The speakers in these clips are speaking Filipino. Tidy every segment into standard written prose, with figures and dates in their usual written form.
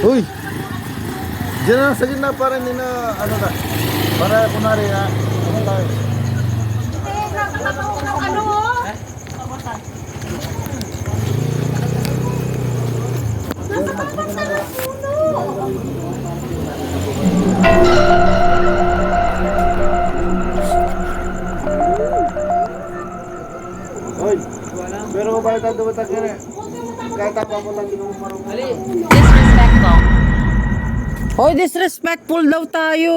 Uy! Diyan na, sa gitna para hindi na, ano na. Para kunwari na, ano tayo. Ano mo? Nasa kapat na ng puno. Uy! Pero kung bakit ang dumatag ka na? Katapa mo lang din mo marunong. Disrespectful. Hoy, disrespectful daw tayo.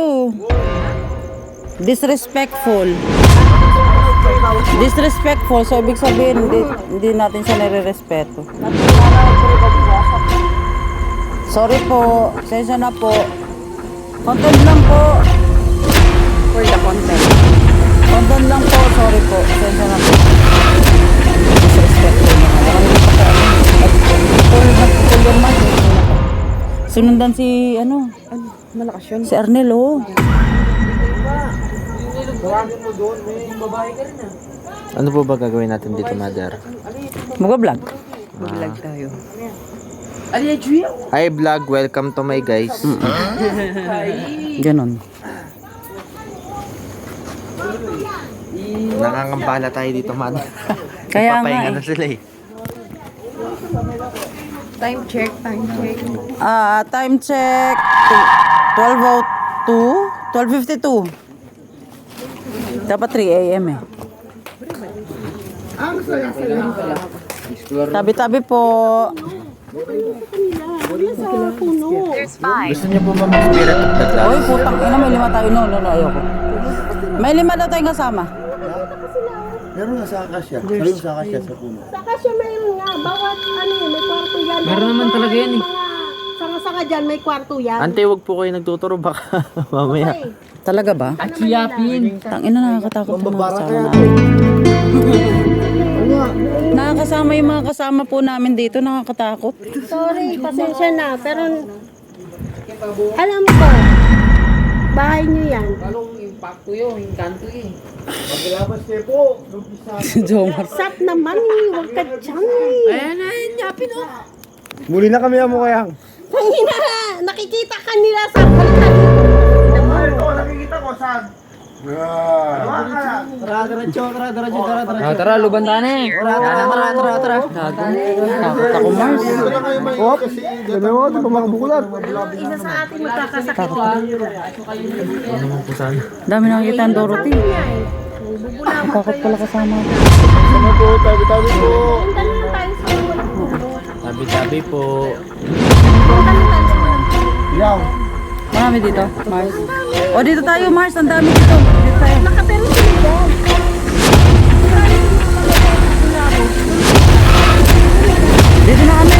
Disrespectful. Disrespectful. So, ibig sabihin, hindi natin siya nire-respeto. Sorry po. Sensya na po. Content lang po. For the content. Content lang po. Sorry po. Sensya na po. Disrespectful naman. Sunundan si, ano? Malakas yun. Si Arnel, oh. Ano po ba gagawin natin dito, Mother? Mag-vlog. Mag-vlog tayo. Hi vlog, welcome to my guys. Ganon. Nakangambala tayo dito, Mother. Kaya nga Papahinga eh. na sila eh. Time check, time check. Time check. 12:02. 12:52. Dapat 3 a.m. eh. Tabi-tabi po. There's 5. Gusto niyo po ba mag-spirit of the class? Oy, putang ina, may 5 tayo. No, ayoko. May 5 daw tayong kasama. Meron nga sa akasya. Meron sa akasya sa puno. Saka siya mayroon nga. Bawat ano yun, may kwarto yan. Meron naman talaga yan eh. Sanga-sanga dyan, may kwarto yan. Ante, wag po kayo nagtuturo baka mamaya. Okay. Talaga ba? At siyapin. Tangina, nakakatakot yung mga Mambabara kasama kaya. namin. Oo nga. Nakakasama yung mga kasama po namin dito. Nakakatakot. Sorry, pasensya na. Pero, alam ko, bahay niyo yan. Anong impacto yun? Yung kanto eh. Maglabas kayo po. Jomar. Sap naman eh, huwag ka dyan eh. Ayan na, yapin o. Muli na kami mo kayang. Tangina, nakikita ka nila sa halitan. Nakikita ko saan? Tara, luban tayo na eh. Takot ako, Mars. Op! Dalawa, di ba makabukulan? Isa sa atin magkakasakit. Dami nakikita ang Dorothy. Niya eh. Bubula mo Takot pala kasama. Ano po, tabi-tabi po. Punta na lang tayo sa mga puno. Tabi-tabi po. Punta na tayo sa mga puno. Yaw. Marami dito, Mars. O, dito tayo, Mars. Ang dami dito. Dito tayo. Nakatero sila dyan. Dito na kami.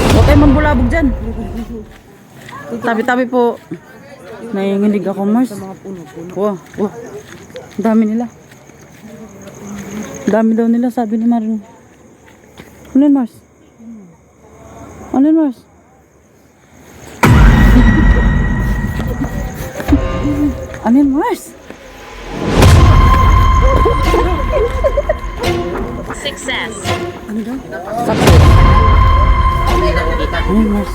Huwag kayo mambulabog dyan. Tabi-tabi po. Nanginginig ako, Mars. Wow. Ang dami nila. Ang dami daw nila, sabi ni Marin. Ano yun, Mars? Ano yun, Mars? Ano yun, Mars? Success. Success. Ano yun, Mars?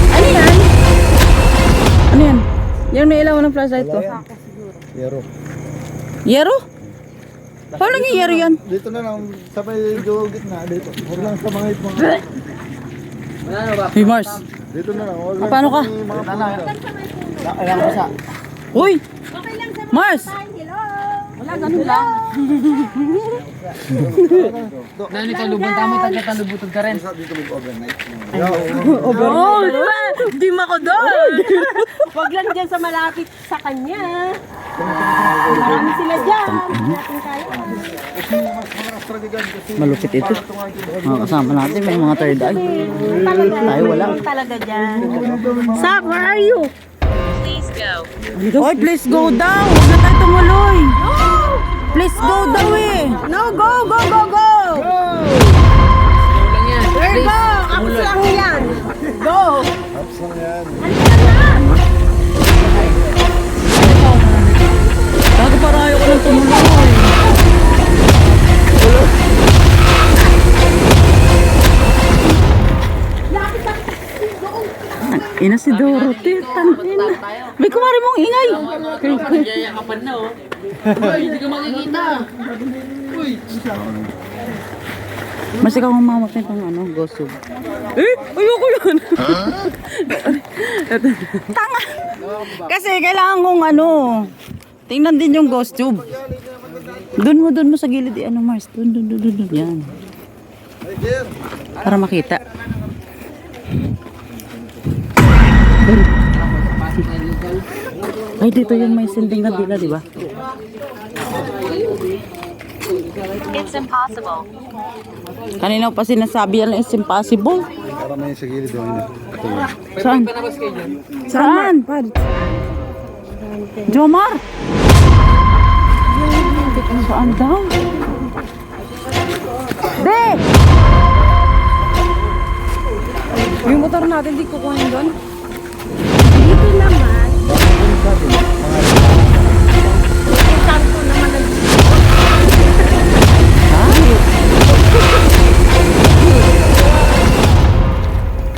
Ano yan? Ano yan? Yan may ilaw ng flashlight ko. Yero. Yero? Paano naging yero yan? Dito na lang, sa may gitna, dito. Huwag lang sa mga itmang. Hey, Mars. Dito na lang, huwag lang Paano ka? sa mga puno. Ayan ko sa... Uy! Okay lang sa Mars! hello. Wala, ganun lang. Nani ka luban tama, taga-talubutod ka rin. Dito mag-overnight. Oh, di ba? Di ako doon. Huwag lang dyan sa malapit sa kanya. Marami sila dyan. Hindi natin kaya. Malupit ito. Mga kasama natin, may mga third eye. Tayo wala. Talaga dyan. Sap, where are you? Please go. Oy, please go daw. Huwag na tayo tumuloy. Please go daw eh. No, go, go, go, go! Lang yan. Where go? Ako lang yan. Go! Relax lang yan. Bago para ayaw ko ng tumuloy. Ina si Dorothy, tangina. May kumari mong ingay. Yayakapan na oh. Uy, hindi ka makikita. Uy. Mas ikaw ang mamot nitong ano, gossip. Ayoko yun. Tanga. Kasi kailangan kong ano, tingnan din yung ghost tube. Doon mo sa gilid, ano Mars, doon. Yan. Para makita. Ay, dito yung may sinding na dila, di ba? It's impossible. Kanina pa sinasabi yan, it's impossible. Para may sa gilid yung ina. Saan? Saan? Jomar? Saan daw? De! Yung motor natin, di kukunin doon? Dito naman. Yung kanto naman ng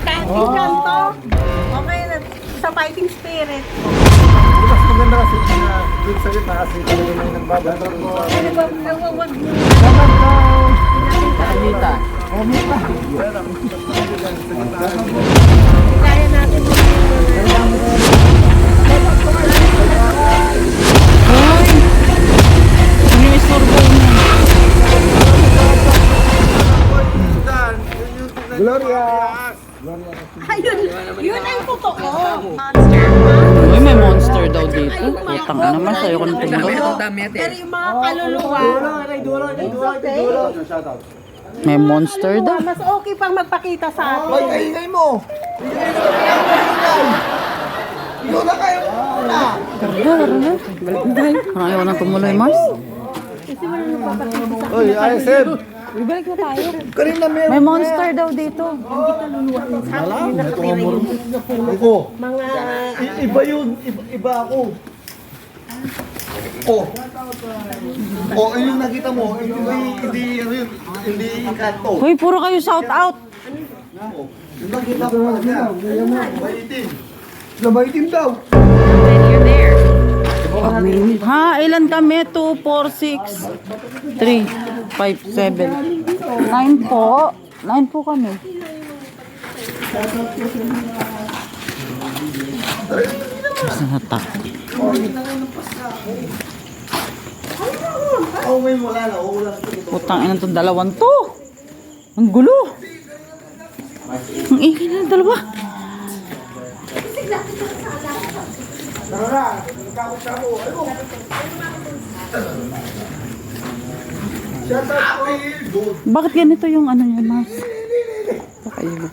kahit yung kanto, okay na sa fighting spirit. Mas maganda kasi na dun sa gitna kasi talaga may nagbabatrap mo. Wag mo. Anita. Kaya natin Ano yung istorbo mo? Gloria! ayun, yun ang totoo. Monster. Uy, may monster daw dito. Putang ina naman, sayo ko ng tumuloy. Pero yung mga kaluluwa, May monster daw. mas okay pang magpakita sa atin. Ingay mo! Yun na kayo! Parang ayaw nang tumuloy, Mars. Oy, ISM! Ibalik na tayo. Kanina meron. May monster daw dito. Iko. Mga Iba yun. Iba ako. Oh. Oh, yung nakita mo, hindi kanto. Uy, puro kayo shout out. Yung nakita mo talaga. Maitim. Maitim daw. Then you're there. Ha, ilan kami? 2, 4, 6, 3, 5, 7. 9 po. 9 po kami. Basta natak. Oh, may wala na. Putang ina itong dalawan to. Ang gulo. Ang ingay na ng dalawa. Bakit ganito yung ano niya, Mars? Baka yun.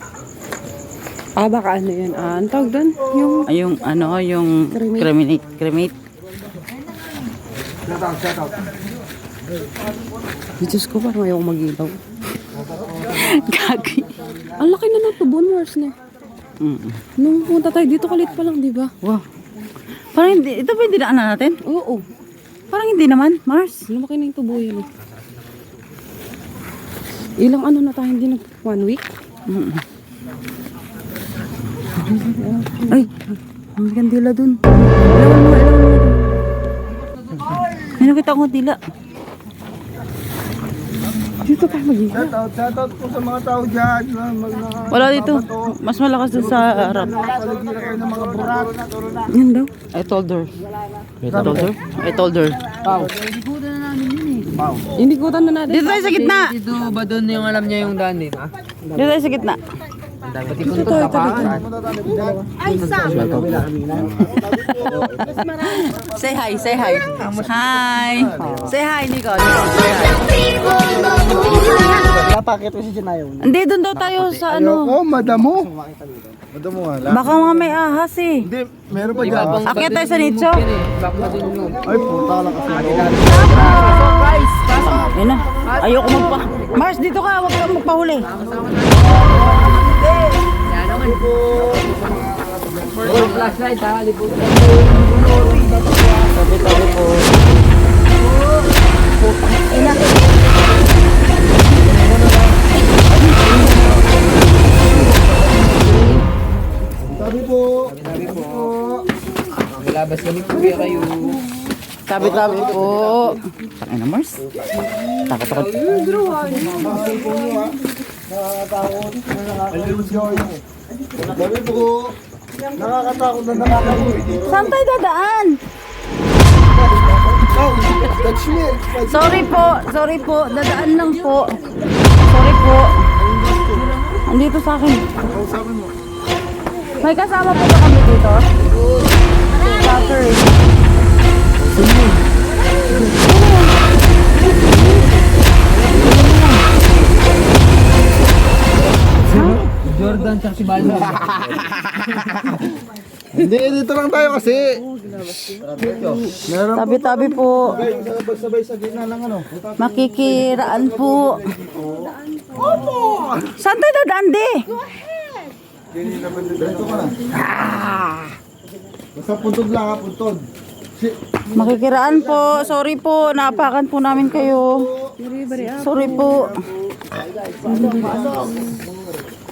Baka ano yun? Ang tawag doon? Yung Ay, yung ano, yung cremate. Diyos ko, parang ayaw mag-ilaw. Gagi. Ang laki na ng tubo, Mars, no? Nung punta tayo dito, kalit pa lang, di ba? Wow. Parang hindi, ito ba yung dinaanan natin? Oo. Parang hindi naman, Mars. Lumaki na yung tubo yun, eh. Ilang ano na tayo, hindi 1 week? Ay, ang kandila dun. Ilawan mo. May nakita ko dila. Dito tayo mag-ilaw. Shoutout po sa mga tao dyan. Wala dito. Mas malakas dun sa harap. Paligira kayo ng mga burak. Yan daw. I told her. I told her. Hindi kutan na natin. Dito tayo sa gitna. Dito ba doon yung alam niya yung daan dito? Dito tayo sa gitna. Pati punto ka pa. ay Sam. Say hi. Hi. Say hi, Nico. Say hi. Napakit ko si Janayon. Hindi, dun daw tayo sa ano. Madamo. Madamo wala. Baka mga may ahas eh. Hindi, meron pa dyan. Akyat tayo sa nicho. Back na din yung Ay, puta lang kasi. Ayun na. Ayoko magpa... Mars, dito ka. Huwag kang magpahuli. Yan naman. flashlight ha, libot. Tabi-tabi po. Sabi po. Malabas kami po kaya kayo. Tabi-tabi po. Tangina Mars. Takot-takot. Sabi po. Nakakatakot na nakakatakot. Saan tayo dadaan? Touch me. Sorry po. Dadaan lang po. Sorry po. Andito sa akin. Sabi mo. May kasama po ba kami dito? Sorry. Jordan tsaka si Balo. Hindi, dito lang tayo kasi. Meron po. Tabi-tabi po. Sabay sa gitna ng ano. Makikiraan po. Saan tayo dadaan, di? Dito ka na. Basta puntod lang ha, puntod. Makikiraan po. Sorry po. Naapakan po namin kayo. Sorry po.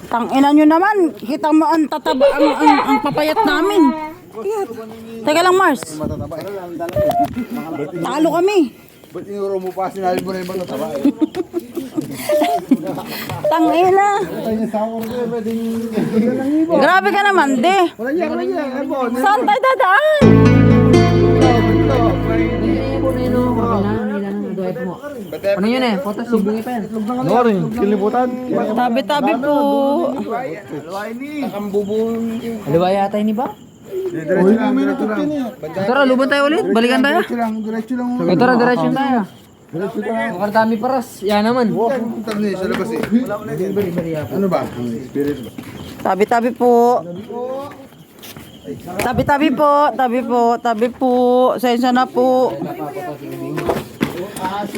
Tangina nyo naman. Kita mo ang tataba, ang papayat namin. Teka lang, Mars. Talo kami. Ba't inuro mo pa? Sinabi mo na yung mga taba. Tangina. Tayo niya sa ako rin. Pwedeng... Grabe ka naman, de. Wala niya, wala niya. Ano po? Saan tayo dadaan? Ano yun eh? Photo subungi pa yan. Ano rin? Kilibutan? Tabi-tabi po. Aliwa yata yun ba? Uy, may natukin niya. Tara, luban tayo ulit. Balikan tayo. Diretso lang. Tara, diretso tayo. Diretso lang. Mukhang dami paras. Yan naman. Punta niya sa labas eh. Ano ba? Spirit ba? Tabi-tabi po. Tabi-tabi po. Tabi po. Tabi po. Sensya na po.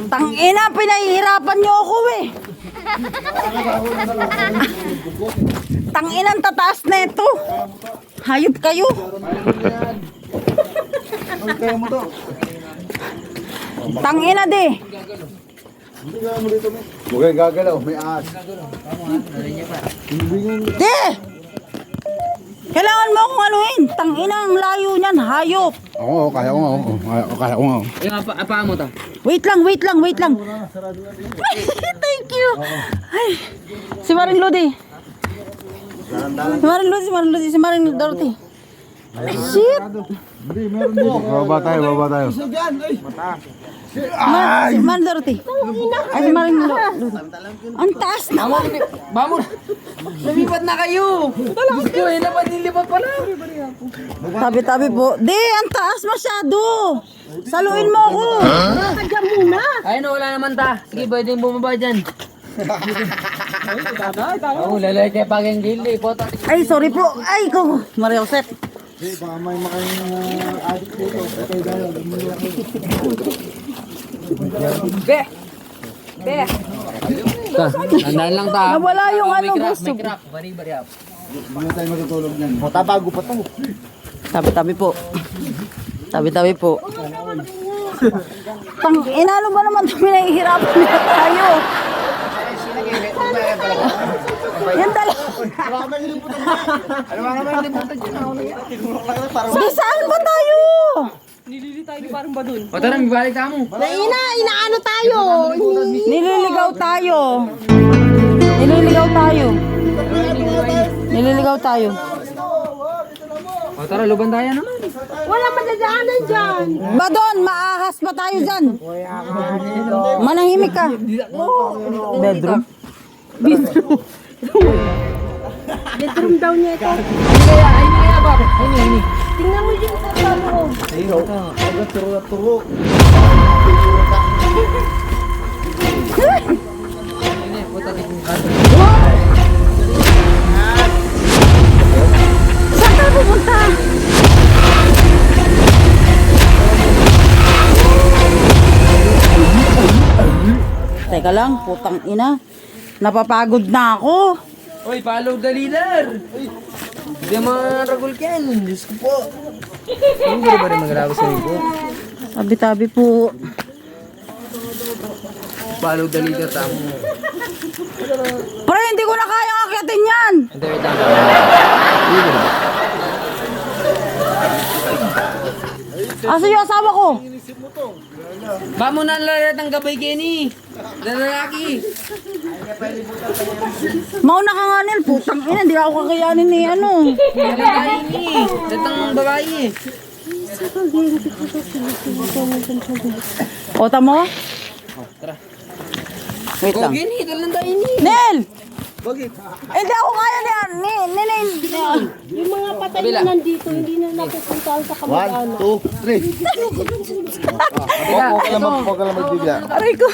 Tangina, pinahihirapan niyo ako eh. Tanginang tataas na ito. Hayop kayo. Ano kaya mo to? Tangina de. Hindi ka mo dito. Huwag kang gagalaw. May ahas. De! Kailangan mo akong anuhin. Tangina, ang layo niyan. Hayop. Oo, kaya ko nga. Kaya ko nga. Yung apa mo to. Wait lang. Thank you. Ay, si Maring Lodi. Si Maring Dorothy. Ay, shit. Hindi, meron dito. Baba tayo. Si Maring Dorothy. Ay, si Maring Lodi. Ang taas na. Vamos! Lumipat na kayo! Diyos ko, eh, napanilipat pala! Tabi-tabi po. Di, ang taas masyado. Saluin mo ako. Kadya muna. Ayun, wala naman ta. Sige, pwede yung bumaba dyan. Oo, lalay kayo pag yung gildi. Photo. Ay, sorry po. Ay, ko. Maria Josep. Hindi, baka may makain addict dito. Okay, gano'n. Be! Tandaan lang ta. Nawala yung ano, gusto. May crack. Bari-bari up. Hindi na tayo matutulog niyan. Tabago pa to. Tabi-tabi po. Tabi-tabi po. Inano ba naman ito? Pinahihirapan na tayo. Yan talaga. Di saan ba tayo? O tara, may balik tayo mo. Inaano tayo? Nililigaw tayo. O tara, luban tayo naman. Wala madadaanan dyan. Ba doon, maahas pa tayo dyan. Manahimik ka. Bedroom? Bedroom daw niya ito. Ay, ba? Ay. Tingnan mo yung sa loob. Agad turo. Saan tayo pupunta? Teka lang, putang ina. Napapagod na ako. Uy, follow the leader! Hindi maragol yan. Diyos ko po. Hindi ba rin magalawas sa ko? Tabi-tabi po. Follow the leader tamo. Pre, hindi ko na kaya akyatin yan. Hindi, wait lang. Asa yung asawa ko? Ba mo na lalat ng gabay, Kenny. Lalaki. Mauna ka nga nil, putang ina, hindi ako kakayanin ni ano. Lalaki ni. Datang babae. Ota mo? Wait lang. Kenny, dalang tayo ni. Nel! Bakit? Hindi ako kaya ni Yung mga patay na nandito, hindi na napupuntahan sa 1, kamag-anak. 2, 3. Huwag ka lang magbigla. Aray ko.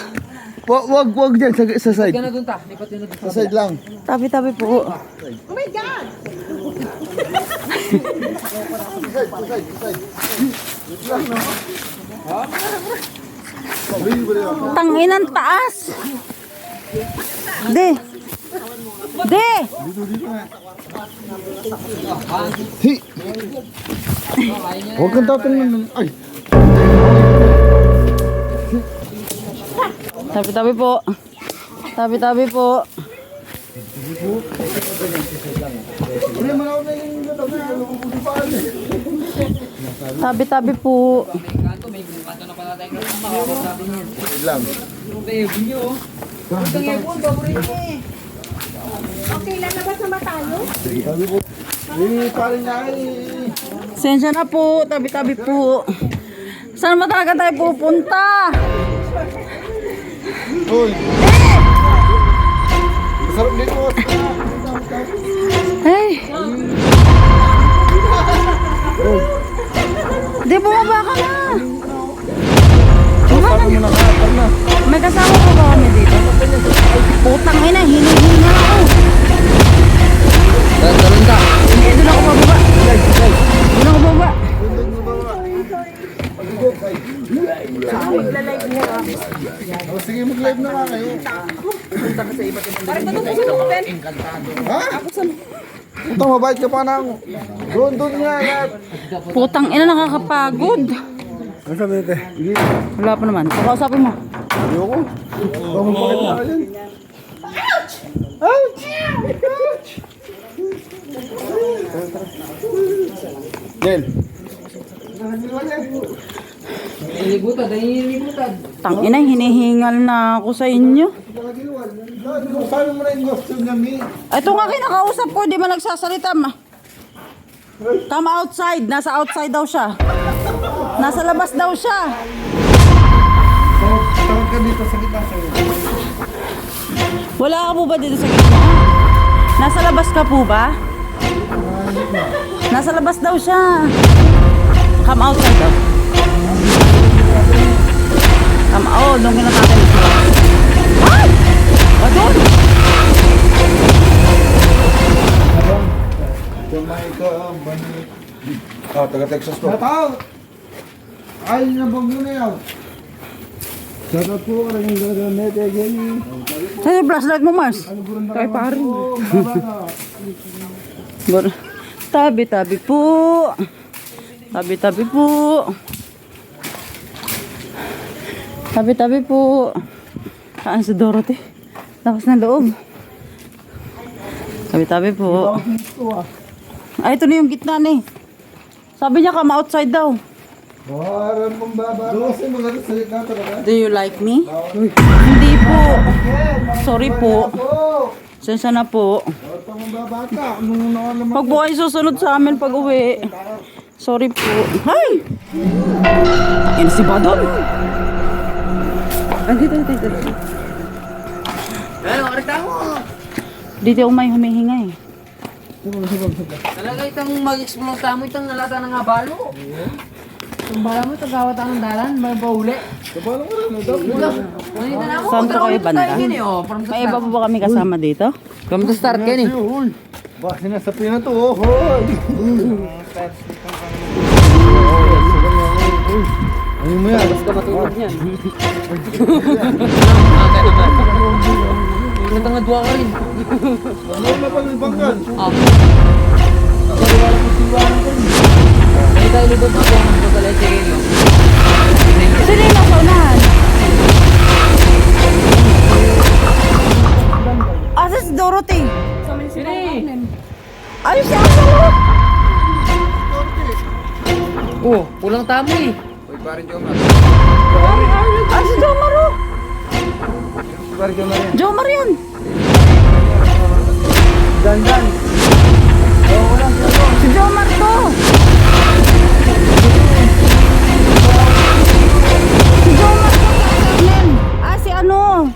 Wag dyan sa side. Ka na dun ta. Lipat yun na dun. Sa side lang. Tabi-tabi po. Tanginan taas. De. De. Hi! Huwag kang tatanong. Ay! Tabi-tabi po. Tabi-tabi po. Hindi man ako na yung natabi. Alam ko kung saan eh. Tabi-tabi po. Kanto, may kanto na pala tayo. Makakot natin yan. Wait lang. Babe, nyo. Putang yan po, paborito eh. Okay, lalabas na ba tayo? Sabi po. Eh, pare niya eh. Sensya na po. Tabi-tabi po. Saan ba talaga tayo pupunta? Uy! Masarap dito. Hey! Di bumaba ka na. Kasama mo na ka. Na. May kasama po ba kami dito? Putang ina, hinihinga ako. Dalan ka. Hindi, doon ako bababa. Doon ako bababa. Oh, sige, mag-live na nga kayo. Ha? Puta, mabait ka pa nang. Doon nga. Putang ina, nakakapagod. Ano sabi ito? Wala pa naman. Pakausapin mo. Ayoko. Bakit bakit na yan? Ouch! Del. Niligutan, dahil niligutan. Tang ina, hinihingal na ako sa inyo. Sabi mo na yung gusto niya, Mi. Ito nga kinakausap ko, di ba nagsasalita ma? Come outside. Nasa outside daw siya. Nasa labas daw siya. Tawag ka dito sa gitna sa'yo. Wala ka po ba dito sa gitna? Nasa labas ka po ba? Nasa labas daw siya. Come outside daw. Come out. Doon kinatatin mo siya. Ay! Doon! Jamaica, Bani. Ah, taga-Texas ko. Shout ay, nabagyo na yan. Shout out po, karang gagamit, Jenny. Sa'yo yung flashlight mo, Mars. Tayo pare. Tabi-tabi po. Tabi-tabi po. Tabi-tabi po. Saan si Dorothy? Lakas na loob. Tabi-tabi po. Ay, ito na yung gitna ni. Sabi niya come outside daw. Parang pambaba. Doon kasi mga salit na talaga. Do you like me? Hindi po. Sorry po. Sensya na po. Huwag pa mambabata. Nung naman Pag po kayo susunod sa amin pag uwi. Sorry po. Hay! Takin si Badon. Andito. Ano, karita mo. Dito ako may humihinga eh. Talaga itang mag-explore tamo, itang nalata ng abalo. Itang bala mo, itang gawata ng dalan, may pauli. Kapalang ka rin. Manita na mo, Saan po kayo banda? from the May iba po ba kami kasama dito? From the start, Kenny. Uy. Ba, sinasapi na to. Oh. Hoy. Ano mo yan? Basta matulog niyan. Natangad ka rin. Ano na pa ng banggan? Wala po siwangan ko. Ay tayo lubot na po. Pagkalay sige nyo. Sino yung nasa unahan? Asa si Dorothy? Sini! Ay, siya ako! Oh, pulang tamo eh. Uy, parin Jomar. Ay, si Jomar oh! Parin Jomar yan. Jomar yan! Dandan. Si Jomar to! Si Jomar to! Yan. Ah, si ano?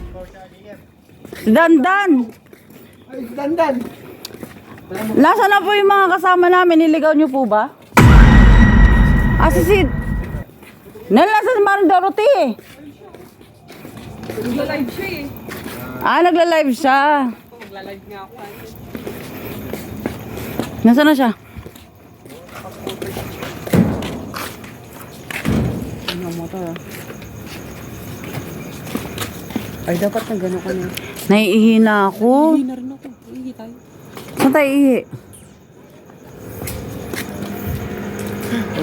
Si Dandan! Ay, dandan. Nasaan na po yung mga kasama namin? Niligaw niyo po ba? Ah, si Sid. Nasa si Maring Dorothy eh. Nagla-live siya eh. Ah, nagla-live siya. Nagla-live nga ako. Nasaan na siya? Ano ang motor ah. Ay, dapat na gano'n ka na. Naiihi na ako. Hindi na rin ako. Hindi tayo. Saan tayo ihi?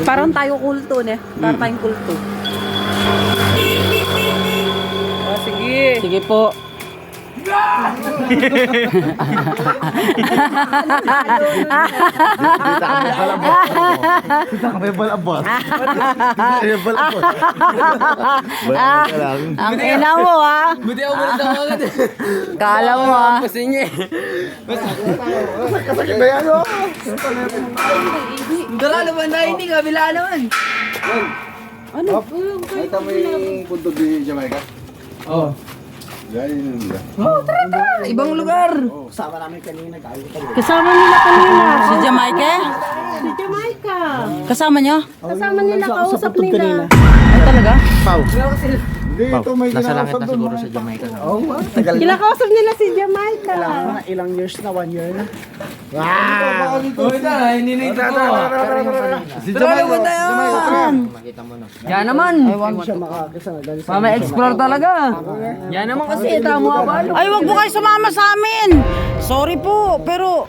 Parang tayo kulto ne. Parang tayong kulto. Oh, sige. Sige po. Kita ka may balabot. May balabot. Balabot ka lang. Ang ina mo ha. Buti ako muna sa mga eh. Kala mo ha. Pasin niya eh. Sakit na yan, oh. Dala naman na hindi, kabila naman. Ano? Nakita mo yung punto di Jamaica? Oh. Yan yun nila. Ibang lugar. Kasama nila kanina. Si Jamaica? Si Jamaica. Kasama niyo? Kasama nila, kausap nila. Ay talaga? Hindi, ito may Nasa langit ginasab na doon. siguro sa Jamaica. No? Oo, tagal na. Kinakausap nila si Jamaica. Ilang years na, 1 year na. Uy, na, hininito ko. Si Tara, naman tayo. Makita mo na. Yan naman. Mama explore talaga. Yan naman kasi, tamo ka ba? Ay, wag po kayo sumama sa amin. Sorry po, pero...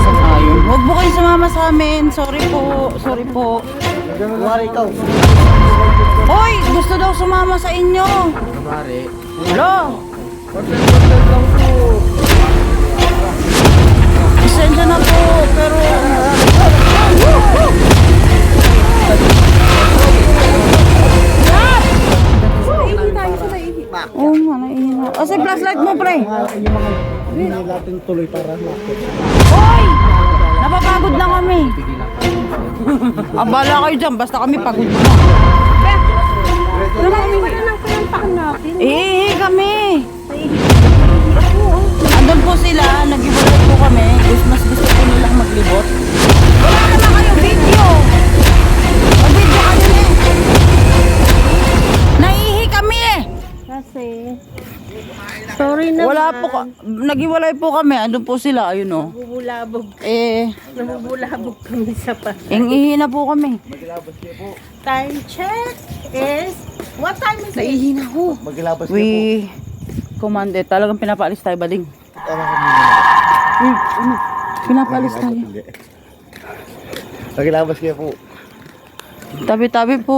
Ayun, wag po kayo sumama sa amin. Sorry po, sorry po. Hoy, gusto daw sumama sa inyo. Kumari, Hello? Pasensya na po, pero... Ihi tayo sa naihi. Oo nga, naiina. O, si flashlight mo, pre. Hoy! Napapagod na kami. Abala kayo dyan, basta kami pagod na. Marami pa na ng pinantakan natin. Iihi kami. Andun po sila, nag-iwalay po kami. Mas gusto po nilang maglibot. Wala naman kayong video. Mag-video kayo na eh. Naiihi kami eh. Kasi, sorry na. Wala po, nag-iwalay po kami. Andun po sila, ayun o. Bubulabog. Namubulabog kami sa pa. Iihi na po kami. Time check is, what time is it? Naiihi na ako. Magilabas niya po. We commanded. Talagang pinapaalis tayo, bading. Pinapaalis tayo. Magilabas niya po. Tabi-tabi po.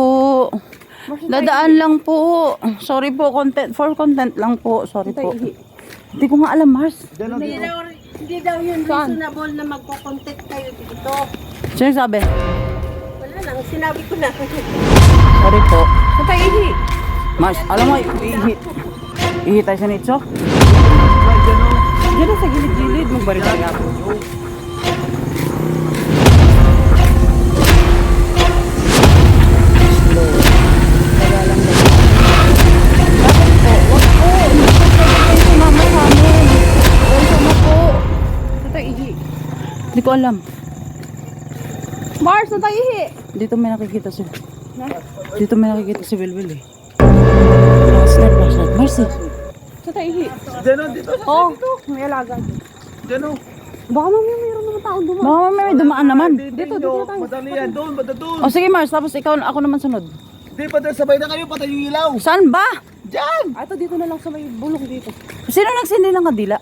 Dadaan lang po. Sorry po, for content lang po. Sorry po. Hindi ko nga alam, Mars. Hindi daw yun reasonable na magko-contact kayo dito. Sino sabi? Wala lang, sinabi ko na. Sorry po. Sa tayo Mars, alam mo, ihi tayo sa nitso? Diyan na sa gilid-gilid. Magbaril tayo nga po. Hindi ko alam. Mars, na tayo ihi. Dito may nakikita si Wilwil eh. Flashlight. Marcy. Sa tayo ihi. Diyan dito. Oh, may alaga. Diyan Baka mamaya mayroon mga tao dumaan. Baka may dumaan naman. Dito tayo. Madali yan. Doon, bata doon. O sige Mars, tapos ikaw, ako naman sunod. Hindi, patay sabay na kayo. Patay yung ilaw. Saan ba? Diyan. Ito dito na lang sa may bulong dito. Sino nagsindi ng kadila?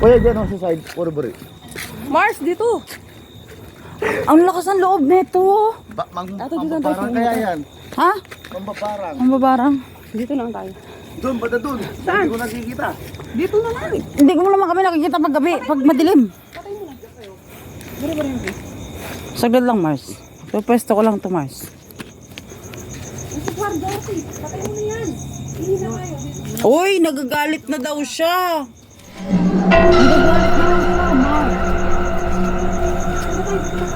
Kuya, dyan ako sa side. Puro bari. Mars, dito. Ang lakas ng loob nito. Mambabarang kaya yan. Ha? Mambabarang. Ang babarang. Dito lang tayo. Doon, bata doon. Hindi ko nakikita. Dito na lang. Hindi ko naman kami nakikita pag gabi, pag madilim. Saglit lang, Mars. Pwesto ko lang to, Mars. Uy, nagagalit na daw siya.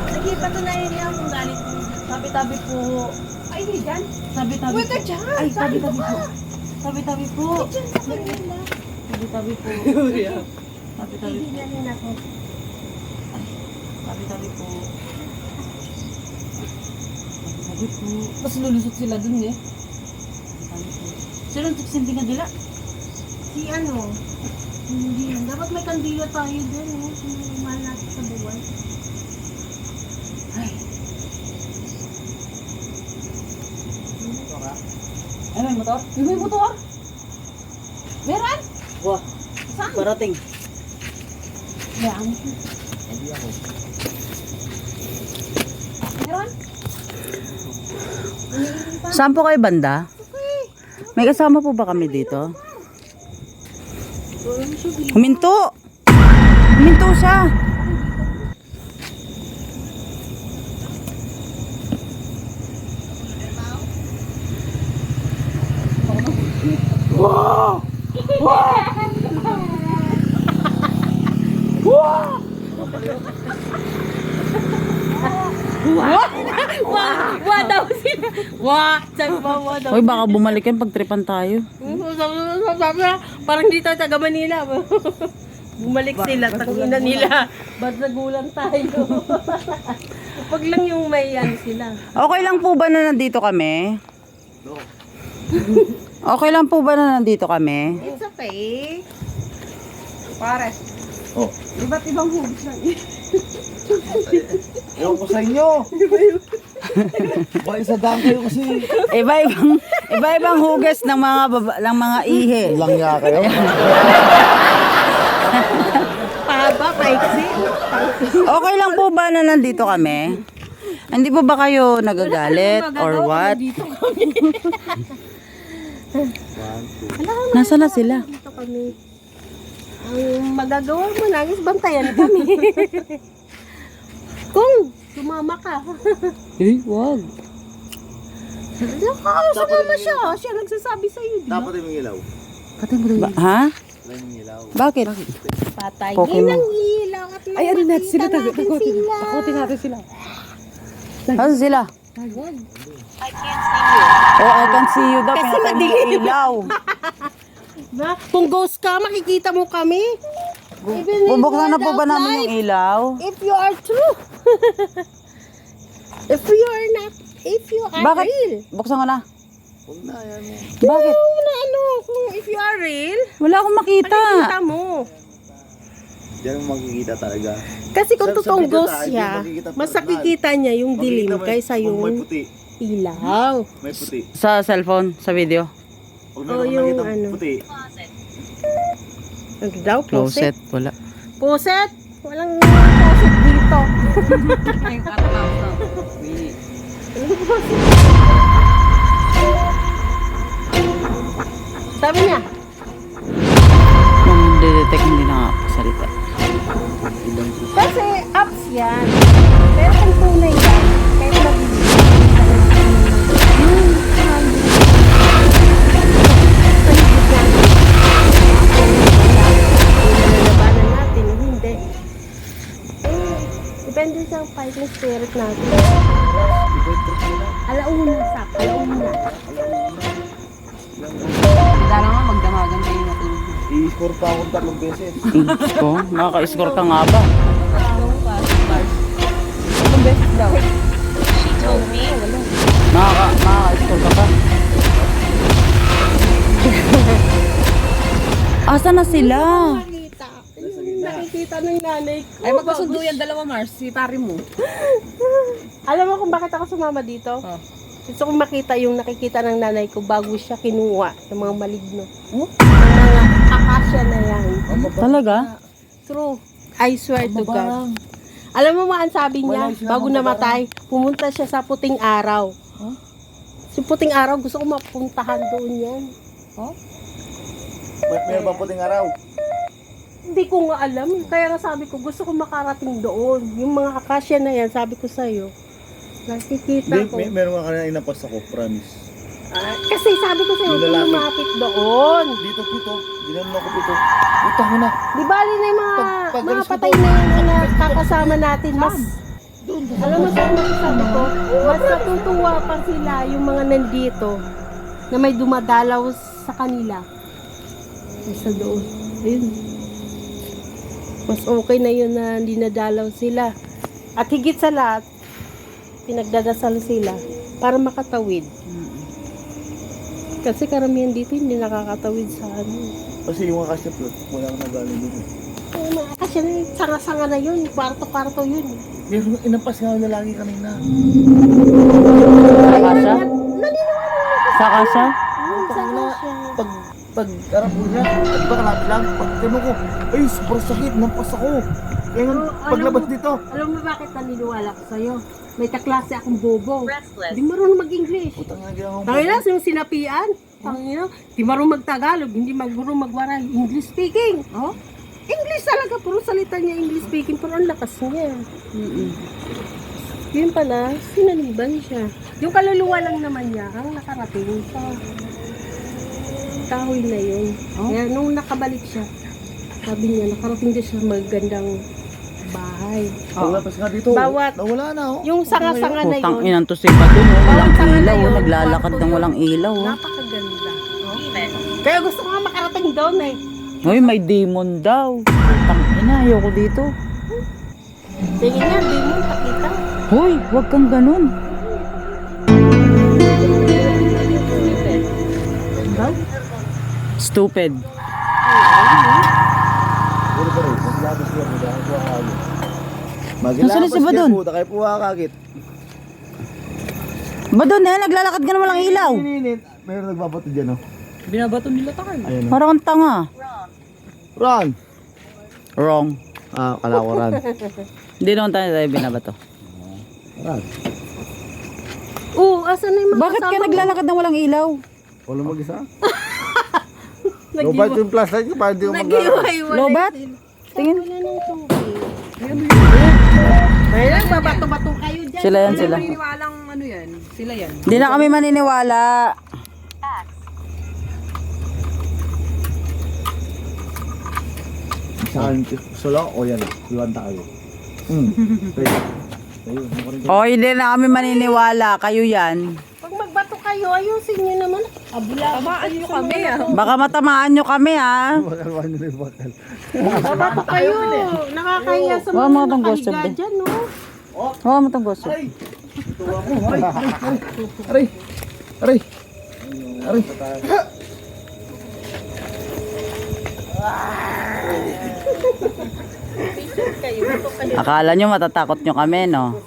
Sige, patunayan niya kung galit mo. Tabi-tabi po. Ay, hindi dyan. Tabi-tabi Huwag ka dyan. Ay, tabi-tabi po. Tabi-tabi po. Tabi-tabi po. Tabi-tabi po. Tingnan ako. Tabi-tabi po. Tabi po. Mas lulusot sila dun eh. Sino ang tiksindingan nila? Si ano? Hindi yan. Dapat may kandila tayo din. Oh. Mahal natin sa buwan. Ay, may motor? May motor. Meron? Wah, parating. Yan. Meron? Saan po kayo banda? May kasama po ba kami dito? Huminto! Huminto siya! Wa daw sila. Wa! Sabi pa, wa daw. Hoy, baka bumalik yan pag tripan tayo. Sabi na, parang dito taga Manila. Bumalik sila, tangina nila. Ba't nagulang tayo? Pag lang yung may ano sila. Okay lang po ba na nandito kami? Okay lang po ba na nandito kami? It's okay. Pare. Oh. Iba't ibang hugis lang eh. Ewan ko sa inyo. Baka isa daan kayo kasi. Iba-ibang hugas ng mga ng mga ihe. Lang nga kayo. Pahaba, paiksi. Okay lang po ba na nandito kami? Hindi po ba kayo nagagalit or what? Nasaan na sila? Dito kami. Ang magagawa mo lang is bantayan kami. Kung sumama ka. Eh, wag. Sumama siya. Siya nagsasabi sa'yo. Dapat yung ilaw. Ha? Yung ilaw. Bakit? Patay. Pokemon. Ang ilaw at Ay, ano natin sila? natin sila. Takotin natin sila. Nasaan sila? I can't see you. Oh, I can see you daw. Kasi Pinatay mo madilim. yung ilaw. Ba? Kung ghost ka, makikita mo kami. Even if Bubuksan na you're po ba out namin live, yung ilaw? if you are true. If you are not, if you are Bakit? real. Buksan ko na. Huwag na yan mo. Bakit? Kung na ano, kung if you are real, Wala akong makita. makikita mo. Diyan mo makikita talaga. Kasi kung Sa totoong video ghost tayo, siya, makikita mas personal. nakikita niya yung dilim Makikita mo kaysa kung may yung puti. ilaw. May puti. Sa cellphone, sa video. Pag Oh, meron yung makita ano. puti. Ano daw? Closet, wala. Puset? Walang puset dito. Sabi niya, Nung detect hindi nakakasalita. kasi apps yan. Pero kung tunay yan, kahit nalalabanan natin, hindi. Depende sa fighting spirit natin. Alauna, sak. Alauna. Dala nga, magdamagan kayo natulog. I-score pa akong 3 beses. Ko, nakaka-score ka nga ba? Anong beses daw? She told me. Nakaka-score ka pa? Asa na sila? Nakita. Yung nakikita ng nanay ko. Ay, magkasundo yan, dalawa Mars, si pare mo. Alam mo kung bakit ako sumama dito? Oh. Gusto kong makita yung nakikita ng nanay ko bago siya kinuha ng mga maligno. Ng mga akasya na yan. Talaga? true. I swear to God. Alam mo ang sabi niya, bago namatay, pumunta siya sa puting araw. Si puting araw, gusto ko mapuntahan doon yan. Meron bang puting araw? Hindi ko nga alam. Kaya nga sabi ko, gusto ko makarating doon. Yung mga akasya na yan, sabi ko sa'yo, nakikita ko. Meron ka kanina inapas ako, promise. Kasi sabi ko sa'yo, Yung lalaki. lumapit doon. Dito, pito. Ginano ako pito. Puta mo na. Di bali na yung mga, Pag mga alis ko patay to, na yan na nakakasama natin. Mas, alam mo saan masasabi ko? Mas natutuwa pa sila yung mga nandito na may dumadalaw sa kanila. Sa doon. Ayun. Mas okay na yun na hindi nadalaw sila. At higit sa lahat, pinagdadasal sila para makatawid. Kasi karamihan dito hindi nakakatawid sa ano. Kasi yung akasya plot, wala kang nagaling dito. Kasi sanga-sanga na yun, kwarto-kwarto yun. Meron inapas nga na lagi kanina. Saka siya? Saka siya? Pag harap ko niya, di ba kalapit lang? Pag gano'n ko, ay, sobrang sakit, nampas ako. Kaya nga, paglabas dito. Alam mo bakit naniniwala ko sa'yo? May kaklase akong bobo. Restless. Hindi marunong mag-English. Putang nga ginawa mo. Tangina, yung sinapian. Tangina, di marunong mag-Tagalog, hindi marunong magwaray. English speaking. Oh? English talaga, puro salita niya English speaking, pero ang lakas niya. Yun pala, sinaniban siya. Yung kaluluwa lang naman niya, ang nakarating sa kahoy na yun. Kaya nung nakabalik siya, sabi niya, nakarating din siya magandang bahay. Paglabas nga dito, Bawat- nawala na oh. Yung sanga-sanga na Putang yun, inan to si Pato. Walang Tanga na ilaw. yun. Naglalakad ng walang ilaw. napakaganda. Kaya gusto ko nga makarating doon eh. Hoy, may demon daw. Putang ina, ayoko dito. Sige nga, di mo pakita. Hoy, wag kang ganun. Stupid. Puro pa rin, maglabas ko yan, maglabas ko agad. Nasaan si Badon? Puta, kayo po kakagit. Ba doon eh, naglalakad ka na walang ilaw. Ininit, meron nagbabato dyan oh. Binabato nila tayo. Ayun oh. Parang kang tanga. Ron! Wrong. Ah, kala ko Ron. Hindi naman tayo binabato. Ron. Oo, asan na yung mga Bakit ka kasama mo? naglalakad ng walang ilaw? Wala mag-isa? Lobat yung flashlight ko, para di ko mag-alala. Nag-iway-walay Lobat? sila. Tingin. Wala nang tubig. Kaya lang, babato-bato kayo dyan. Sila yan, sila. Naniniwalang ano yan? Sila yan. Hindi na kami maniniwala. Sa akin, solo o yan, iwan tayo. Ayun, O, hindi na kami maniniwala. Kayo yan. Pag magbato kayo, ayusin nyo naman. Tamaan nyo kami ah. Baka matamaan nyo kami ha. makalwan nyo na yung bakal. Babato kayo. Nakakahiya sa Wala mga mo itong gossip, nakahiga eh. dyan, no? Huwag mo itong gusto. Aray! Aray! Aray! Akala nyo matatakot nyo kami, no?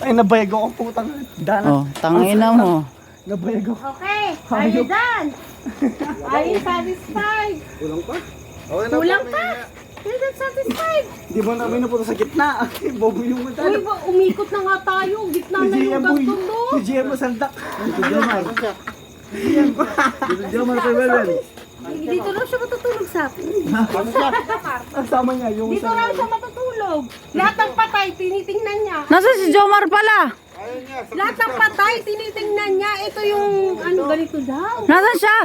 Ay, nabayag ako putang dana. Oh, tangina mo. Nabayag ako. Okay, are you done? Are you satisfied? Kulang pa? Okay na Kulang po, pa? You're not satisfied? Di ba namin napunta sa gitna? Bobo yung mata. Uy, umikot na nga tayo. Gitna na yung gantong do. Si GM masandak. Dito Jomar. Dito Jomar kay Welwel. Dito lang siya matutulog sa atin. Kasama niya yung Dito lang siya matutulog. Lahat ng patay, tinitingnan niya. Nasaan si Jomar pala? Lahat ng patay, tinitingnan niya. Ito yung, ano, ganito daw. Nasaan siya?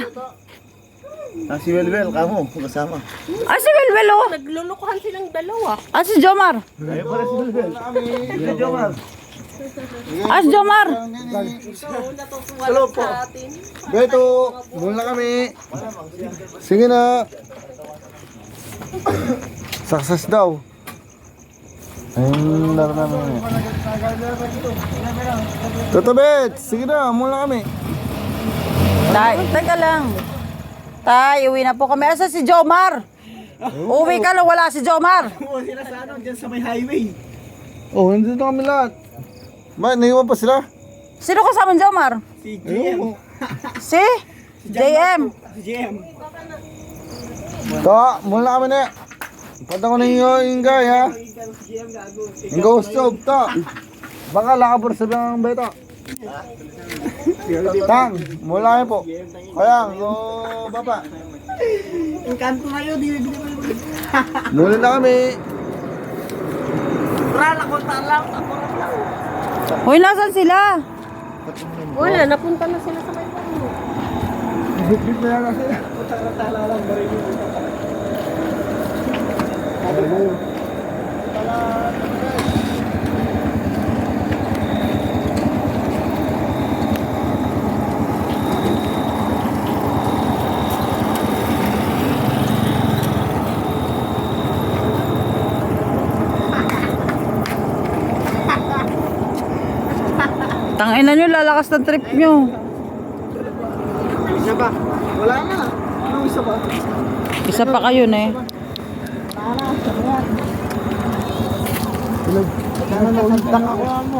Ah, si Welwel, kamo, kasama. Ah, si Welwel oh. Naglulukuhan silang dalawa. Ah, si Jomar. Ayun pala si Welwel. Dito Jomar. Ah, si Jomar. Hello po. Beto, mula kami. Sige na. Success daw. Ayun, laro namin. Toto Bet, sige na, mula kami. Tay, teka lang. Tay, uwi na po kami. Asa si Jomar? Uwi ka na, wala si Jomar. Oo, sila sa ano, dyan sa may highway. Oh, nandito kami lahat. Ba, naiwan pa sila? Sino kasama ni Jomar? Si GM. Si? JM. Si GM. To, mula kami na. Pata ko ninyo yung gaya. Ang gustov to. Baka lakabor sa bang beto. Tang, mula kami po. Kaya, go baba. Kanto na yun, di Muli na kami. Hoy, nasan sila? Wala, napunta na sila sa may puno. Bit-bit na yan kasi. Tangina nyo, lalakas ng trip nyo. Isa ba? Wala na. Anong isa ba? Isa pa kayo na eh. Sana nasagdak ako mo.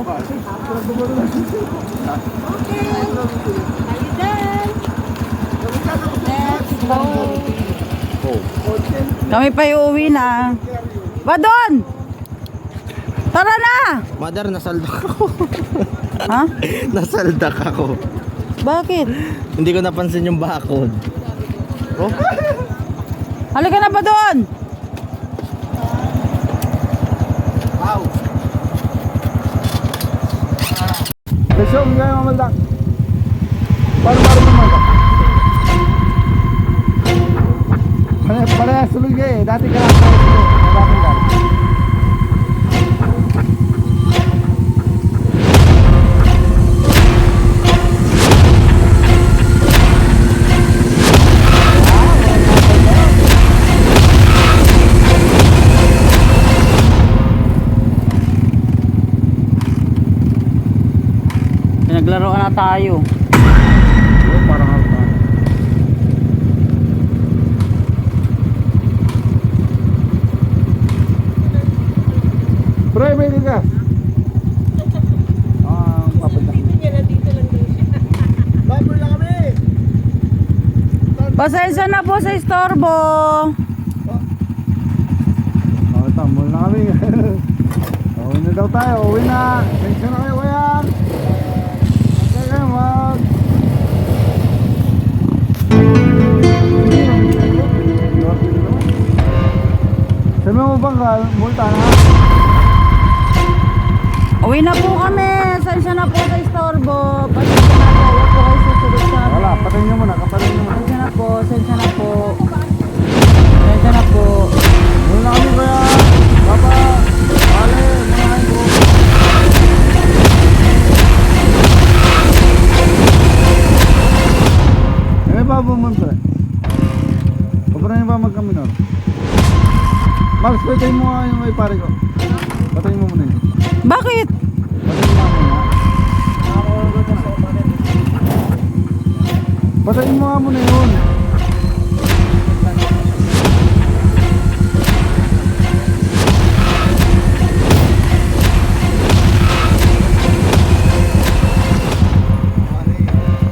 Kami pa uuwi na. Badon! Tara na! Mother, nasaldak ako. Ha? Nasaldak ako. Bakit? Hindi ko napansin yung bakod. Oh? Halika na ba doon? Besyo, hindi kayo mamaldak. Paano mamaldak? Parehas sulog kayo eh. Dati ka lang parehas sulog. Maraming dali. Naglaruan na tayo. Oh, parang halpa. Pre, may ligas. Papunta. Bumper lang kami. Pasensya na po sa istorbo. Tambol na kami. Uwi na daw tayo. Uwi na. Tensya na kayo yan. Okay kayo mag. Sabi mo banggal, multa na. Uwi na po kami. Pasensya na po sa istorbo. Pasensya na po. Huwag po kayo susunod sa amin. Wala, patayin nyo muna. Kapatayin nyo muna. Pasensya na po. Pasensya na po. Pasensya na po. Uwi na kami kaya. Papa. Ale, mga kain po. Eh, babo mo pre. Paparin ba magkaminor? Max, patayin mo nga yung may pare ko. Patayin mo muna yun. Bakit? Patayin mo nga muna yun.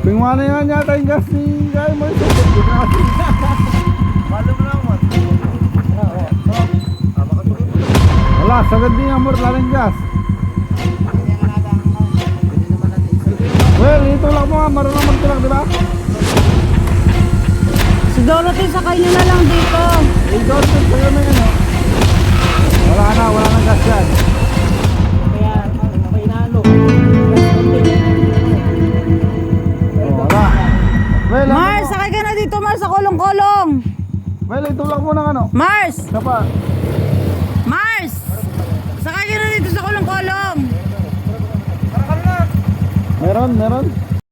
Pingwana yan yata yung gas ni Gay mo. Wala, sagad din yung amor, lalang gas. Well, itulak mo nga, marunong magtulak, di ba? Si Dorothy, sakay nyo na lang dito. Dorothy, sa'yo na yun, oh. Wala na gas yan. Oh, wala. Well, Mars, sakay ka na dito, Mars, sa kolong-kolong. Well, itulak mo ng ano. Mars! Isa pa. Mars! Sakay ka na dito sa kolong-kolong. Meron.